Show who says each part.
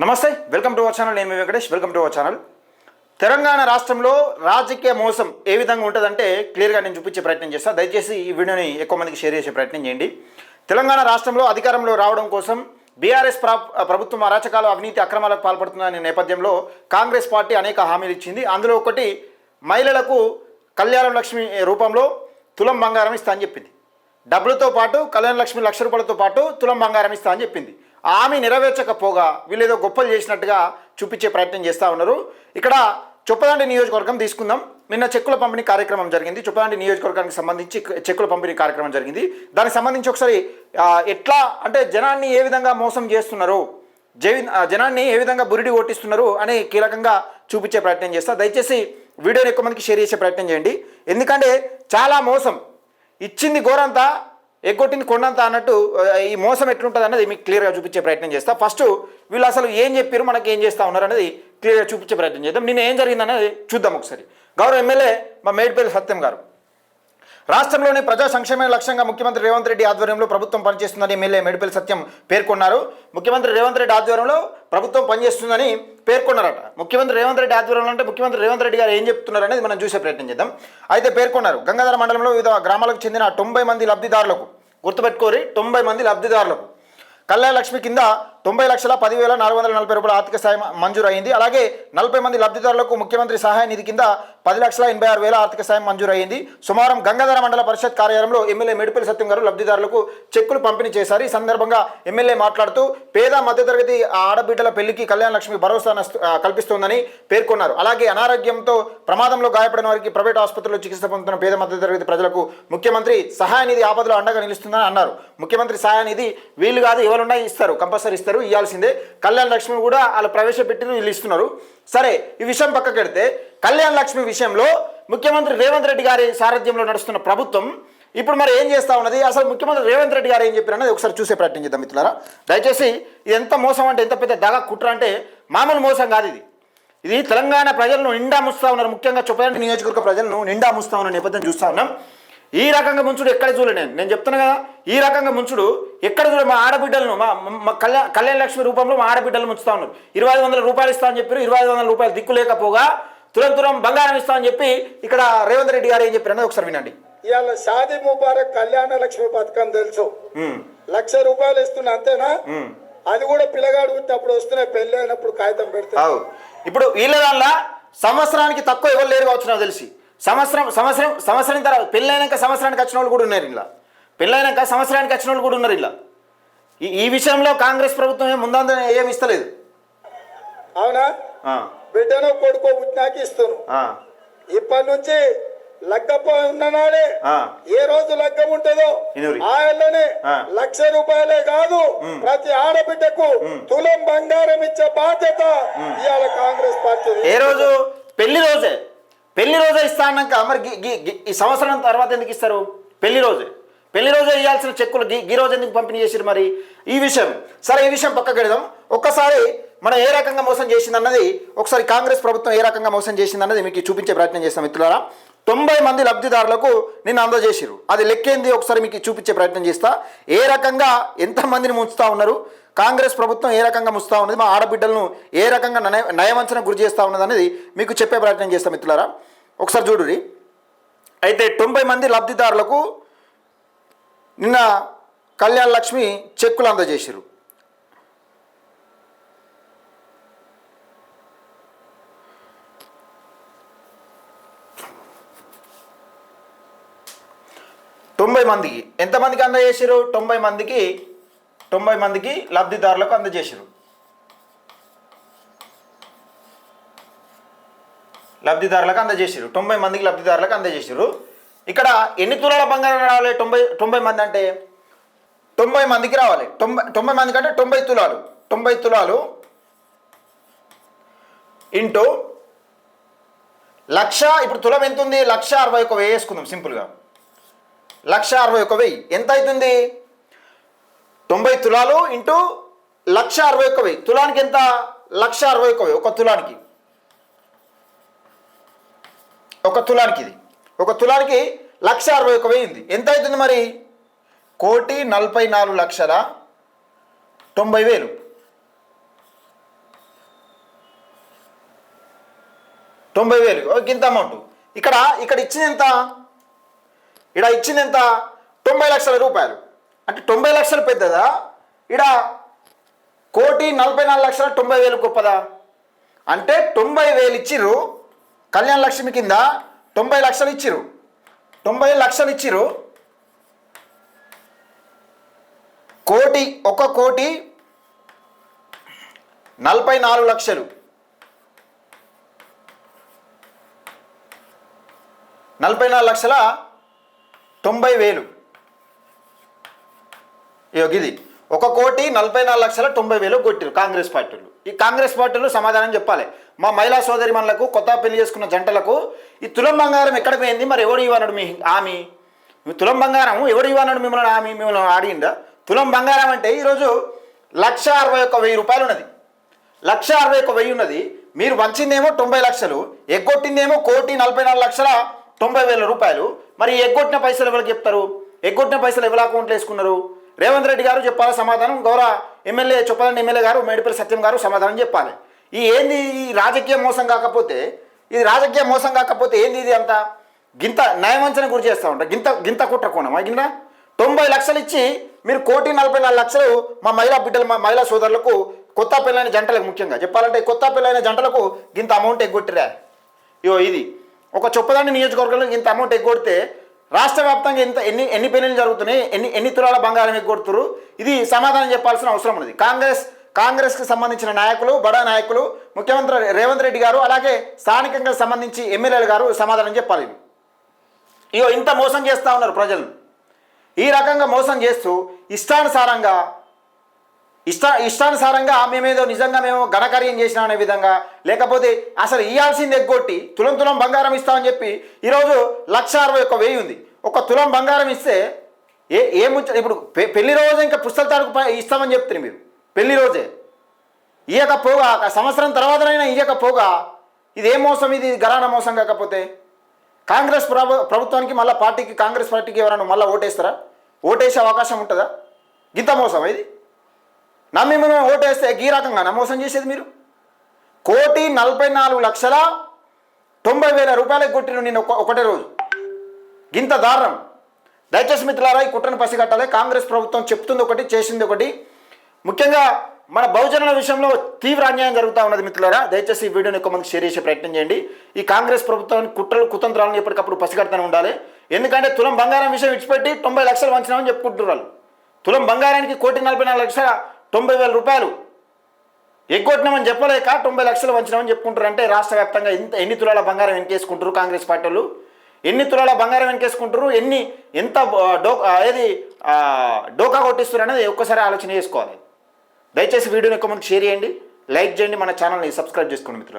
Speaker 1: నమస్తే, welcome to our channel. నేను మీ Venkatesh. Welcome to our channel. Telangana రాష్ట్రంలో రాజకీయ మోసం ఏ విధంగా ఉంటుందంటే క్లియర్గా నేను చూపించే ప్రయత్నం చేస్తాను. దయచేసి ఈ వీడియోని ఎక్కువ మందికి షేర్ చేసే ప్రయత్నం చేయండి. తెలంగాణ రాష్ట్రంలో అధికారంలో రావడం కోసం బీఆర్ఎస్ ప్రభుత్వం అరాచకాలు, అవినీతి, అక్రమాలకు పాల్పడుతుందనే నేపథ్యంలో కాంగ్రెస్ పార్టీ అనేక హామీలు ఇచ్చింది. అందులో ఒకటి మహిళలకు కళ్యాణ లక్ష్మి రూపంలో తులం బంగారం ఇస్తా అని చెప్పింది. డబ్బులతో పాటు కళ్యాణ లక్ష్మి ₹1,00,000 పాటు తులం బంగారం ఇస్తా అని చెప్పింది. ఆమె నెరవేర్చకపోగా వీళ్ళేదో గొప్పలు చేసినట్టుగా చూపించే ప్రయత్నం చేస్తూ ఉన్నారు. ఇక్కడ చొప్పదండి నియోజకవర్గం తీసుకుందాం. నిన్న చెక్కుల పంపిణీ కార్యక్రమం జరిగింది. చొప్పదండి నియోజకవర్గానికి సంబంధించి చెక్కుల పంపిణీ కార్యక్రమం జరిగింది. దానికి సంబంధించి ఒకసారి ఎట్లా అంటే జనాన్ని ఏ విధంగా మోసం చేస్తున్నారు, జనాన్ని ఏ విధంగా బురిడి ఓటిస్తున్నారు అని కీలకంగా చూపించే ప్రయత్నం చేస్తా. దయచేసి వీడియోని ఎక్కువ మందికి షేర్ చేసే ప్రయత్నం చేయండి. ఎందుకంటే చాలా మోసం, ఇచ్చింది గోరంతా ఎగ్గొట్టింది కొండంత అన్నట్టు ఈ మోసం ఎట్లుంటుంది అన్నది మీకు క్లియర్గా చూపించే ప్రయత్నం చేస్తా. ఫస్ట్ వీళ్ళు అసలు ఏం చెప్పారు, మనకి ఏం చేస్తూ ఉన్నారు అనేది క్లియర్గా చూపించే ప్రయత్నం చేద్దాం. నిన్న ఏం జరిగిందనేది చూద్దాం ఒకసారి. గౌరవ ఎమ్మెల్యే మా మేడిపల్లి సత్యం గారు, రాష్ట్రంలోని ప్రజా సంక్షేమ లక్ష్యంగా ముఖ్యమంత్రి రేవంత్ రెడ్డి ఆధ్వర్యంలో ప్రభుత్వం పనిచేస్తుందని ఎమ్మెల్యే మేడిపల్లి సత్యం పేర్కొన్నారు. ముఖ్యమంత్రి రేవంత్ రెడ్డి ఆధ్వర్యంలో ప్రభుత్వం పనిచేస్తుందని పేర్కొన్నారట. ముఖ్యమంత్రి రేవంత్ రెడ్డి ఆధ్వర్యంలో అంటే ముఖ్యమంత్రి రేవంత్ రెడ్డి గారు ఏం చెప్తున్నారు అనేది మనం చూసే ప్రయత్నం చేద్దాం. అయితే పేర్కొన్నారు, గంగాధర మండలంలో వివిధ గ్రామాలకు చెందిన 90 మంది లబ్ధిదారులకు, గుర్తుపెట్టుకోరి 90 మంది లబ్ధిదారులకు కళ్యాణ లక్ష్మి కింద 90,10,440 ఆర్థిక సాయం మంజూరు అయింది. అలాగే 40 మంది లబ్ధిదారులకు ముఖ్యమంత్రి సహాయ నిధి కింద 10,86,000 ఆర్థిక సాయం మంజూరు అయింది. సోమవారం గంగాధర మండల పరిషత్ కార్యాలయంలో ఎమ్మెల్యే మేడిపల్లి సత్యం గారు లబ్ధిదారులకు చెక్కులు పంపిణీ చేశారు. ఈ సందర్భంగా ఎమ్మెల్యే మాట్లాడుతూ పేద మధ్యతరగతి ఆడబిడ్డల పెళ్లికి కళ్యాణ లక్ష్మి భరోసా కల్పిస్తోందని పేర్కొన్నారు. అలాగే అనారోగ్యంతో ప్రమాదంలో గాయపడిన వారికి ప్రైవేట్ ఆసుపత్రిలో చికిత్స పొందుతున్న పేద మధ్యతరగతి ప్రజలకు ముఖ్యమంత్రి సహాయ నిధి ఆపదలో అండగా నిలుస్తుందని అన్నారు. ముఖ్యమంత్రి సహాయ నిధి వీళ్ళు కాదు, ఎవరున్నా ఇస్తారు, కంపల్సరీ ఇస్తారు, ఇవ్వాల్సిందే. కళ్యాణ లక్ష్మి కూడా వాళ్ళు ప్రవేశపెట్టి వీళ్ళు ఇస్తున్నారు. సరే, ఈ విషయం పక్కకెడితే కళ్యాణ లక్ష్మి విషయంలో ముఖ్యమంత్రి రేవంత్ రెడ్డి గారి సారథ్యంలో నడుస్తున్న ప్రభుత్వం ఇప్పుడు మరి ఏం చేస్తూ ఉన్నది, అసలు ముఖ్యమంత్రి రేవంత్ రెడ్డి గారు ఏం చెప్పారు అనేది ఒకసారి చూసే ప్రయత్నం చేద్దాం మిత్రులారా. దయచేసి ఇది ఎంత మోసం అంటే, ఎంత పెద్ద దగా కుట్ర అంటే మామూలు మోసం కాదు ఇది. ఇది తెలంగాణ ప్రజలను నిండా ముస్తా ఉన్నారు. ముఖ్యంగా చొప్పదండి నియోజకవర్గ ప్రజలను నిండా ముస్తా ఉన్న నేపథ్యం చూస్తూ ఉన్నాం. ఈ రకంగా ముంచుడు ఎక్కడ చూడలే. నేను చెప్తున్నా కదా, ఈ రకంగా ముంచుడు ఎక్కడ చూడ. మా ఆడబిడ్డలను మా కళ్యాణ లక్ష్మి రూపంలో మా ఆడబిడ్డలు ముంచుతా ఉన్నారు. 2,500 రూపాయలు ఇస్తా అని చెప్పారు. 2,500 రూపాయలు దిక్కు లేకపోగా తులం బంగారం ఇస్తా అని చెప్పి ఇక్కడ రేవంత్ రెడ్డి గారు ఏం చెప్పారు అనేది ఒకసారి వినండి.
Speaker 2: ఇవాళ షాదీ ముబారక్ కళ్యాణ లక్ష్మి పథకం తెలుసు, ₹1,00,000 ఇస్తున్నా అంతేనా? అది కూడా పిల్లగాడు అప్పుడు వస్తున్నాయి, పెళ్లి అయినప్పుడు కాగితం పెడతారు.
Speaker 1: ఇప్పుడు వీళ్ళ వల్ల సంవత్సరానికి తక్కువ ఎవరు లేరు కావచ్చు నాకు తెలిసి. సంవత్సరం తర్వాత పెళ్ళైనాక సంవత్సరానికి వచ్చిన వాళ్ళు కూడా ఉన్నారు ఇలా. పెళ్ళైనాక సంవత్సరానికి వచ్చిన వాళ్ళు కూడా ఉన్నారు ఇలా. ఈ విషయంలో కాంగ్రెస్ ప్రభుత్వం ముందంతా ఏమి ఇస్తలేదు.
Speaker 2: అవునా? బిడ్డను కొడుకో పుట్టినాకి ఇస్తాను. ఇప్పటి నుంచి లగ్గపోయి ఉన్ననాడే ఏ రోజు లగ్గం ఉంటుందో ఆయననే ₹1,00,000 కాదు, ప్రతి ఆడబిడ్డకు తులం బంగారం ఇచ్చే బాధ్యత ఇవాళ కాంగ్రెస్ పార్టీ.
Speaker 1: ఏ రోజు? పెళ్లి రోజే ఇస్తా అన్నాక మరి ఈ సంవత్సరం తర్వాత ఎందుకు ఇస్తారు? పెళ్లి రోజే ఇవ్వాల్సిన చెక్కులు ఈ రోజు ఎందుకు పంపిణీ చేసారు మరి? ఈ విషయం సరే, ఈ విషయం పక్కకు పెడదాం. ఒక్కసారి మనం ఏ రకంగా మోసం చేసిందన్నది, ఒకసారి కాంగ్రెస్ ప్రభుత్వం ఏ రకంగా మోసం చేసిందన్నది మీకు చూపించే ప్రయత్నం చేస్తాం మిత్రులారా. 90 మంది లబ్ధిదారులకు నిన్న అందజేసారు. అది లెక్కేంది ఒకసారి మీకు చూపించే ప్రయత్నం చేస్తా. ఏ రకంగా ఎంతమందిని ముంచుతా ఉన్నారు, కాంగ్రెస్ ప్రభుత్వం ఏ రకంగా ముస్తా ఉన్నది, మా ఆడబిడ్డలను ఏ రకంగా నయవంచన గురి చేస్తూ ఉన్నది అనేది మీకు చెప్పే ప్రయత్నం చేస్తాం మిత్రులారా. ఒకసారి చూడురి. అయితే 90 మంది లబ్ధిదారులకు నిన్న కళ్యాణ లక్ష్మి చెక్కులు అందజేసారు. మందికి ఎంతమందికి అందజేసారు? 90 మందికి లబ్ధిదారులకు అందజేసారు. లబ్ధిదారులకు అందజేసారు. 90 మందికి లబ్ధిదారులకు అందజేసారు. ఇక్కడ ఎన్ని తులాల బంగారం రావాలి? 90 మంది అంటే 90 మందికి రావాలి. 90 మందికి అంటే 90 తులాలు. 90 తులాలు ఇంటూ 1,00,000. ఇప్పుడు తులం ఎంత ఉంది? 1,61,000 వేసుకుందాం సింపుల్గా. 1,61,000 ఎంత అవుతుంది? 90 తులాలు ఇంటూ 1,61,000. తులానికి ఎంత? 1,61,000 ఒక తులానికి. ఇది ఒక తులానికి 1,61,000 ఉంది. ఎంత అవుతుంది మరి? 1,44,90,000. 90,000 ఇంత అమౌంట్. ఇక్కడ ఇచ్చింది ఎంత? ఇక్కడ ఇచ్చింది ఎంత? 90 లక్షల రూపాయలు. అంటే 90 లక్షలు పెద్దదా? ఇక్కడ 1,44,90,000 గొప్పదా? అంటే 90,000 ఇచ్చిర్రు కళ్యాణ లక్ష్మి కింద, 90 లక్షలు ఇచ్చిర్రు. 90 లక్షలు ఇచ్చిర్రు. 1,44,00,000 44,90,000 ఇది 1,44,90,000 కొట్టిరు కాంగ్రెస్ పార్టీలు. ఈ కాంగ్రెస్ పార్టీలు సమాధానం చెప్పాలి. మా మహిళా సోదరిమణులకు, కొత్త పెళ్లి చేసుకున్న జంటలకు ఈ తులం బంగారం ఎక్కడ పోయింది? మరి ఎవడు ఇవ్వన్నాడు మీ హామీ? తులం బంగారం ఎవడు ఇవ్వన్నాడు మిమ్మల్ని హామీ? మిమ్మల్ని అడిగిందా? తులం బంగారం అంటే ఈరోజు 1,61,000 రూపాయలు ఉన్నది. 1,61,000 ఉన్నది. మీరు వంచిందేమో 90 లక్షలు, ఎగ్గొట్టిందేమో 1,44,90,000 రూపాయలు. మరి ఎగ్గొట్టిన పైసలు ఎవరికి చెప్తారు? ఎగ్గొట్టిన పైసలు ఎవరి అకౌంట్లో వేసుకున్నారు? రేవంత్ రెడ్డి గారు చెప్పాలి సమాధానం. గౌరవ ఎమ్మెల్యే చొప్పదండి ఎమ్మెల్యే గారు మేడిపల్లి సత్యం గారు సమాధానం చెప్పాలి. ఏంది ఈ రాజకీయ మోసం కాకపోతే? ఇది రాజకీయ మోసం కాకపోతే ఏంది ఇది అంతా? గింత నయవంచన గురి చేస్తూ ఉంటారు. గింత కుట్ర కోణమా కింద? 90 లక్షలు ఇచ్చి మీరు 1,44,00,000 మా మహిళా బిడ్డలు, మా మహిళా సోదరులకు, కొత్త పెళ్ళైన జంటలకు, ముఖ్యంగా చెప్పాలంటే కొత్త పెళ్ళైన జంటలకు గింత అమౌంట్ ఎగ్గొట్టిరా. ఇది ఒక చొప్పదండి నియోజకవర్గంలో ఇంత అమౌంట్ ఎగ్గొడితే రాష్ట్ర వ్యాప్తంగా ఎన్ని పెళ్లిళ్ళు జరుగుతున్నాయి, ఎన్ని తులాల బంగారం ఎగ్గొడుతున్నారు? ఇది సమాధానం చెప్పాల్సిన అవసరం ఉన్నది. కాంగ్రెస్కి సంబంధించిన నాయకులు, బడా నాయకులు, ముఖ్యమంత్రి రేవంత్ రెడ్డి గారు, అలాగే స్థానికంగా సంబంధించి ఎమ్మెల్యేలు గారు సమాధానం చెప్పాలి. ఇంత మోసం చేస్తూ ఉన్నారు ప్రజలు. ఈ రకంగా మోసం చేస్తూ ఇష్టానుసారంగా మేమేదో నిజంగా మేము ఘనకార్యం చేసినాం అనే విధంగా, లేకపోతే అసలు ఇవ్వాల్సింది ఎగ్గొట్టి తులం బంగారం ఇస్తామని చెప్పి ఈరోజు 1,61,000 ఉంది. ఒక తులం బంగారం ఇస్తే ఇప్పుడు పెళ్లి రోజు ఇంకా పుస్తల తాడుకు ఇస్తామని చెప్తుంది మీరు. పెళ్లి రోజే ఇయ్యకపోగా సంవత్సరం తర్వాతనైనా ఇయ్యకపోగా ఇది ఏ మోసం? ఇది ఘరానా మోసం కాకపోతే కాంగ్రెస్ ప్రభుత్వానికి మళ్ళీ కాంగ్రెస్ పార్టీకి ఎవరైనా మళ్ళీ ఓటేస్తారా? ఓటేసే అవకాశం ఉంటుందా? గింత మోసం ఇది. నమ్మి మనం ఓటేస్తే ఈ రకంగా మోసం చేసేది మీరు. 1,44,90,000 రూపాయలకు కొట్టిన నేను ఒకటే రోజు. గింత దారుణం. దయచేసి మిత్రులారా, ఈ కుట్రను పసిగట్టాలి. కాంగ్రెస్ ప్రభుత్వం చెప్తుంది ఒకటి, చేసింది ఒకటి. ముఖ్యంగా మన బహుజనుల విషయంలో తీవ్ర అన్యాయం జరుగుతూ ఉన్నది మిత్రులారా. దయచేసి ఈ వీడియోని ఎక్కువ మందికి షేర్ చేసే ప్రయత్నం చేయండి. ఈ కాంగ్రెస్ ప్రభుత్వాన్ని కుట్రలు, కుతంత్రాలను ఎప్పటికప్పుడు పసిగడుతూనే ఉండాలి. ఎందుకంటే తులం బంగారం విషయం విడిచిపెట్టి 90 లక్షలు వంచినామని చెప్పుకుంటున్నారు. తులం బంగారానికి 1,44,90,000 రూపాయలు ఎగ్గొట్టినామని చెప్పలేక 90 లక్షలు వంచినామని చెప్పుకుంటారు. అంటే రాష్ట్ర వ్యాప్తంగా ఎన్ని తులాల బంగారం వెనకేసుకుంటారు కాంగ్రెస్ పార్టీలు? ఎన్ని తులాల బంగారం వెనకేసుకుంటారు? ఎంత డోకా కొట్టిస్తారు అనేది ఒక్కసారి ఆలోచన చేసుకోవాలి. దయచేసి వీడియోని ఎక్కువ మందికి షేర్ చేయండి, లైక్ చేయండి, మన ఛానల్ని సబ్స్క్రైబ్ చేసుకోండి మిత్రులు.